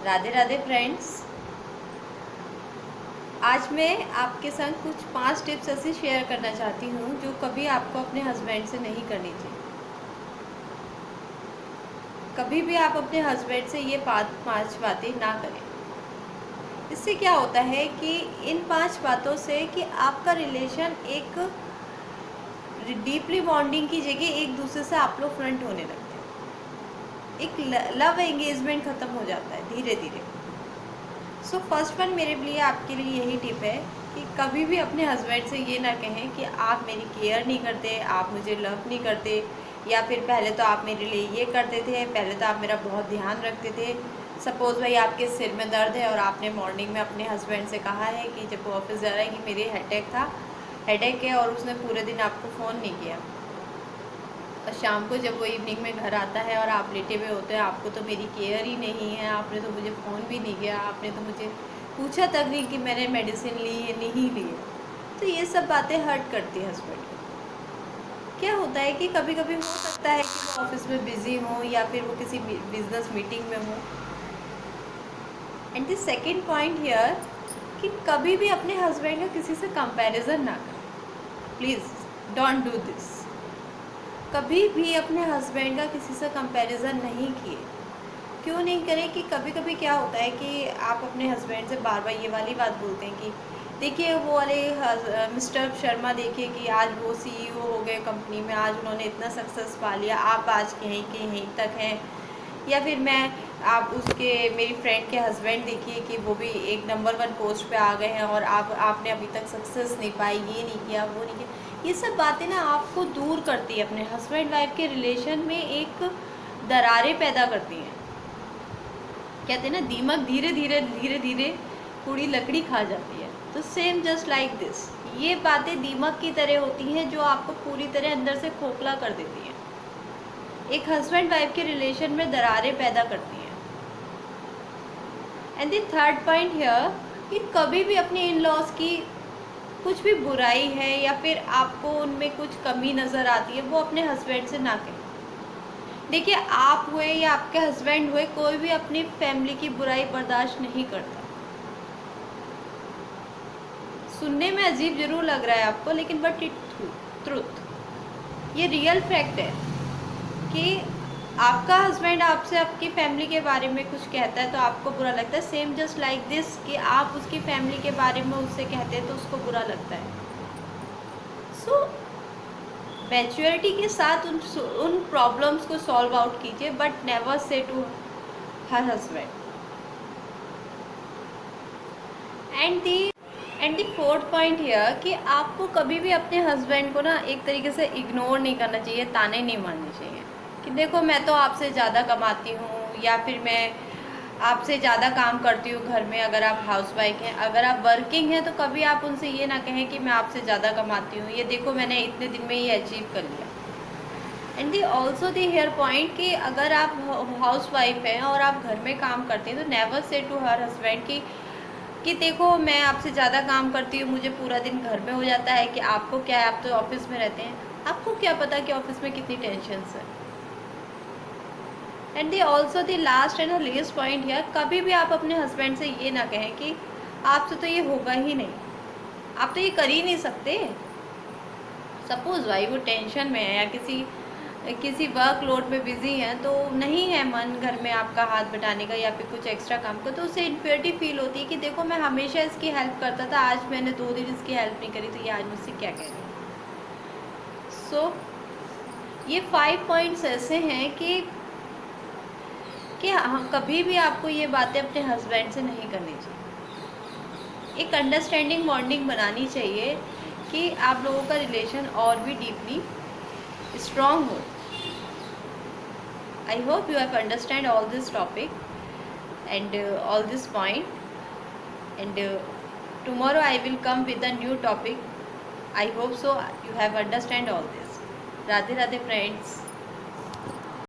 Radhe Radhe friends. आज मैं आपके संग कुछ 5 टिप्स ऐसी शेयर करना चाहती हूँ जो कभी आपको अपने हस्बैंड से नहीं करनी चाहिए। कभी भी आप अपने हस्बैंड से ये 5 बातें ना करें। इससे क्या होता है कि इन 5 बातों से कि आपका रिलेशन एक डीपली बॉन्डिंग की जगह एक दूसरे से आप लोग फ्रंट होने लगते हैं। एक लव एंगेजमेंट ख़त्म हो जाता है धीरे धीरे। सो फर्स्ट वन मेरे लिए आपके लिए यही टिप है कि कभी भी अपने हस्बैंड से ये ना कहें कि आप मेरी केयर नहीं करते, आप मुझे लव नहीं करते, या फिर पहले तो आप मेरे लिए ये करते थे, पहले तो आप मेरा बहुत ध्यान रखते थे। सपोज़ भाई आपके सिर में दर्द है और आपने मॉर्निंग में अपने हस्बैंड से कहा है कि जब वो ऑफिस जा रहा है कि मेरे हेडेक है, और उसने पूरे दिन आपको फ़ोन नहीं किया। और शाम को जब वो इवनिंग में घर आता है और आप लेटे हुए होते हैं, आपको तो मेरी केयर ही नहीं है, आपने तो मुझे फ़ोन भी नहीं किया, आपने तो मुझे पूछा तक नहीं कि मैंने मेडिसिन ली है नहीं ली है। तो ये सब बातें हर्ट करती है हस्बैंड को। क्या होता है कि कभी कभी हो सकता है कि वो ऑफिस में बिज़ी हो या फिर वो किसी बिजनेस मीटिंग में हो। And the second point here कि कभी भी अपने हस्बैंड का किसी से कंपैरिजन ना करें। Please don't do this. कभी भी अपने हस्बैंड का किसी से कंपैरिजन नहीं किए। क्यों नहीं करें कि कभी कभी क्या होता है कि आप अपने हस्बैंड से बार बार ये वाली बात बोलते हैं कि देखिए वो वाले मिस्टर शर्मा, देखिए कि आज वो सीईओ हो गए कंपनी में, आज उन्होंने इतना सक्सेस पा लिया, आप आज कहीं के यहीं तक हैं। या फिर आप उसके मेरी फ्रेंड के हस्बैंड देखिए कि वो भी एक नंबर 1 पोस्ट पे आ गए हैं और आपने अभी तक सक्सेस नहीं पाई, ये नहीं किया वो नहीं किया। ये सब बातें ना आपको दूर करती है, अपने हस्बैंड वाइफ के रिलेशन में एक दरारें पैदा करती हैं। कहते हैं ना, दीमक धीरे धीरे पूरी लकड़ी खा जाती है। तो सेम जस्ट लाइक दिस, ये बातें दीमक की तरह होती हैं जो आपको पूरी तरह अंदर से खोखला कर देती हैं, एक हस्बैंड वाइफ के रिलेशन में दरारें पैदा करती हैं। And the third point here कि कभी भी अपने इन लॉज की कुछ भी बुराई है या फिर आपको उनमें कुछ कमी नज़र आती है, वो अपने हस्बैंड से ना कहें। देखिए, आप हुए या आपके हस्बैंड हुए, कोई भी अपनी फैमिली की बुराई बर्दाश्त नहीं करता। सुनने में अजीब जरूर लग रहा है आपको, लेकिन बट इट ट्रुथ, ये रियल फैक्ट है कि आपका हस्बैंड आपसे आपकी फैमिली के बारे में कुछ कहता है तो आपको बुरा लगता है। सेम जस्ट लाइक दिस कि आप उसकी फैमिली के बारे में उससे कहते हैं तो उसको बुरा लगता है। सो मैच्योरिटी के साथ उन प्रॉब्लम्स को सॉल्व आउट कीजिए, but never say to her husband. And the fourth point here कि आपको कभी भी अपने हस्बैंड को ना एक तरीके से इग्नोर नहीं करना चाहिए, ताने नहीं मारने चाहिए कि देखो मैं तो आपसे ज़्यादा कमाती हूँ, या फिर मैं आपसे ज़्यादा काम करती हूँ घर में। अगर आप हाउसवाइफ हैं, अगर आप वर्किंग हैं, तो कभी आप उनसे ये ना कहें कि मैं आपसे ज़्यादा कमाती हूँ, ये देखो मैंने इतने दिन में ये अचीव कर लिया। And the also the here point कि अगर आप हाउसवाइफ हैं और आप घर में काम करते हैं तो never say to her husband कि देखो मैं आपसे ज़्यादा काम करती हूँ, मुझे पूरा दिन घर में हो जाता है, कि आपको क्या है, आप तो ऑफिस में रहते हैं, आपको क्या पता कि ऑफिस में कितनी टेंशन है। And the also the last and the least point here, कभी भी आप अपने हस्बैंड से ये ना कहें कि आपसे तो ये होगा ही नहीं, आप तो ये कर ही नहीं सकते। सपोज़ भाई वो टेंशन में है या किसी वर्कलोड में बिज़ी हैं, तो नहीं है मन घर में आपका हाथ बटाने का या फिर कुछ एक्स्ट्रा काम का, तो उससे इन्फियरिटी फील होती है कि देखो मैं हमेशा इसकी हेल्प करता था, आज मैंने 2 दिन इसकी हेल्प नहीं करी, तो ये आज मुझसे क्या कह रही है। सो ये 5 पॉइंट्स ऐसे हैं कि हम कभी भी आपको ये बातें अपने हस्बैंड से नहीं करनी चाहिए। एक अंडरस्टैंडिंग बॉन्डिंग बनानी चाहिए कि आप लोगों का रिलेशन और भी डीपली स्ट्रॉन्ग हो। I hope you have understand all this topic and all this point, and tomorrow I will come with a new topic. I hope so you have understand all this. Radhe Radhe friends.